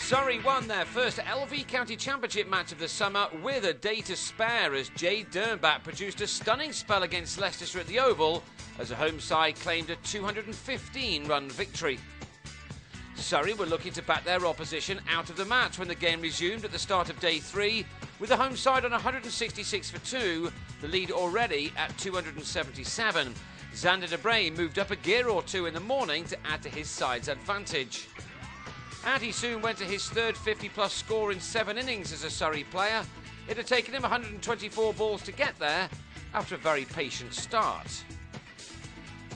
Surrey won their first LV County Championship match of the summer with a day to spare as Jay Dernbach produced a stunning spell against Leicestershire at the Oval as a home side claimed a 215-run victory. Surrey were looking to back their opposition out of the match when the game resumed at the start of day 3, with the home side on 166 for 2, the lead already at 277. Xander de Bray moved up a gear or two in the morning to add to his side's advantage. And he soon went to his third 50-plus score in 7 innings as a Surrey player. It had taken him 124 balls to get there after a very patient start.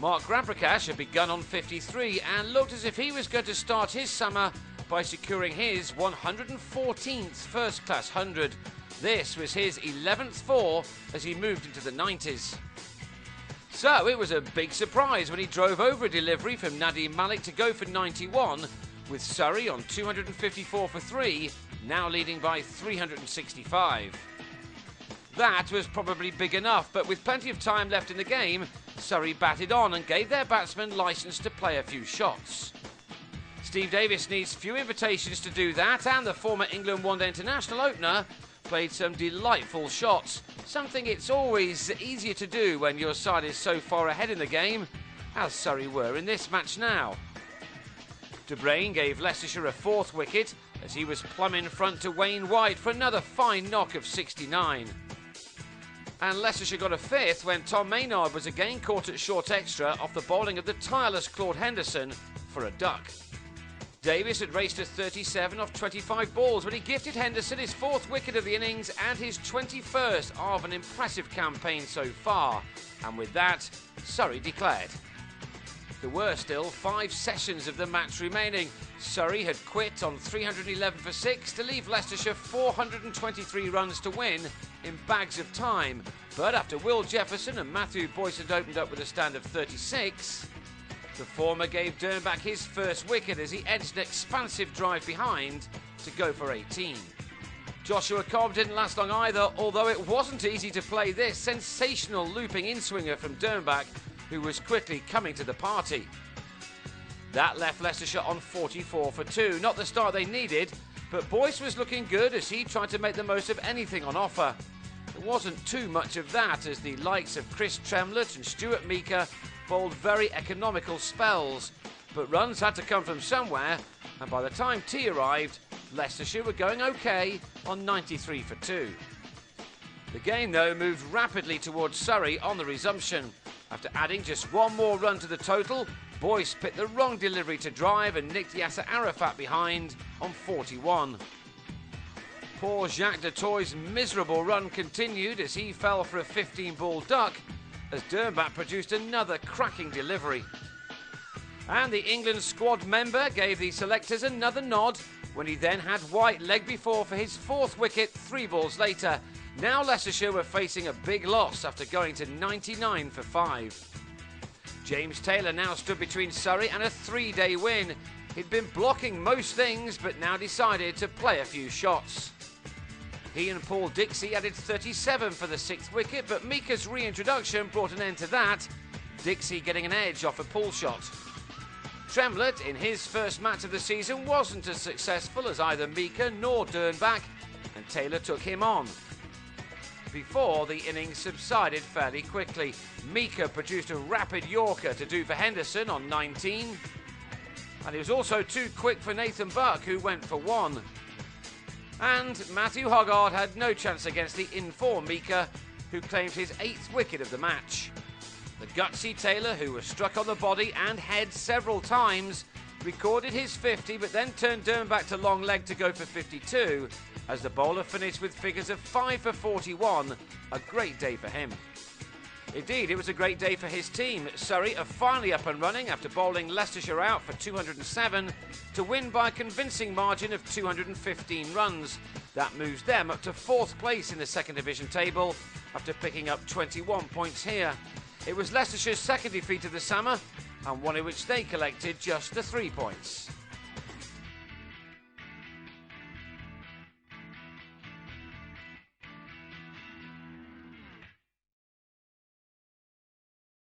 Mark Grabrakash had begun on 53 and looked as if he was going to start his summer by securing his 114th first-class 100. This was his 11th 4 as he moved into the 90s. So it was a big surprise when he drove over a delivery from Nadeem Malik to go for 91, with Surrey on 254 for 3, now leading by 365. That was probably big enough, but with plenty of time left in the game, Surrey batted on and gave their batsmen licence to play a few shots. Steve Davis needs few invitations to do that, and the former England one-day international opener played some delightful shots, something it's always easier to do when your side is so far ahead in the game, as Surrey were in this match now. De Bruyne gave Leicestershire a 4th wicket as he was plumb in front to Wayne White for another fine knock of 69. And Leicestershire got a 5th when Tom Maynard was again caught at short extra off the bowling of the tireless Claude Henderson for a duck. Davis had raced to 37 off 25 balls when he gifted Henderson his 4th wicket of the innings and his 21st of an impressive campaign so far. And with that, Surrey declared. There were still 5 sessions of the match remaining. Surrey had quit on 311 for 6 to leave Leicestershire 423 runs to win in bags of time. But after Will Jefferson and Matthew Boyce had opened up with a stand of 36, the former gave Dernbach his first wicket as he edged an expansive drive behind to go for 18. Joshua Cobb didn't last long either, although it wasn't easy to play this sensational looping in-swinger from Dernbach, who was quickly coming to the party. That left Leicestershire on 44 for 2, not the start they needed, but Boyce was looking good as he tried to make the most of anything on offer. There wasn't too much of that as the likes of Chris Tremlett and Stuart Meeker bowled very economical spells, but runs had to come from somewhere, and by the time tea arrived, Leicestershire were going okay on 93 for 2. The game, though, moved rapidly towards Surrey on the resumption. After adding just one more run to the total, Boyce picked the wrong delivery to drive and nicked Yasser Arafat behind on 41. Poor Jacques du Toit's miserable run continued as he fell for a 15-ball duck as Dernbach produced another cracking delivery. And the England squad member gave the selectors another nod when he then had White leg before for his 4th wicket 3 balls later. Now Leicestershire were facing a big loss after going to 99 for 5. James Taylor now stood between Surrey and a 3-day win. He'd been blocking most things but now decided to play a few shots. He and Paul Dixie added 37 for the 6th wicket, but Meeker's reintroduction brought an end to that, Dixie getting an edge off a pull shot. Tremlett, in his first match of the season, wasn't as successful as either Meeker nor Dernbach, and Taylor took him on. Before the innings subsided fairly quickly, Meeker produced a rapid Yorker to do for Henderson on 19, and he was also too quick for Nathan Buck, who went for 1. And Matthew Hoggard had no chance against the in-form Meeker, who claimed his 8th wicket of the match. The gutsy Taylor, who was struck on the body and head several times, recorded his 50 but then turned Dernbach to long leg to go for 52 as the bowler finished with figures of 5 for 41, a great day for him. Indeed, it was a great day for his team. Surrey are finally up and running after bowling Leicestershire out for 207 to win by a convincing margin of 215 runs. That moves them up to 4th place in the 2nd Division table after picking up 21 points here. It was Leicestershire's 2nd defeat of the summer and one in which they collected just the 3 points.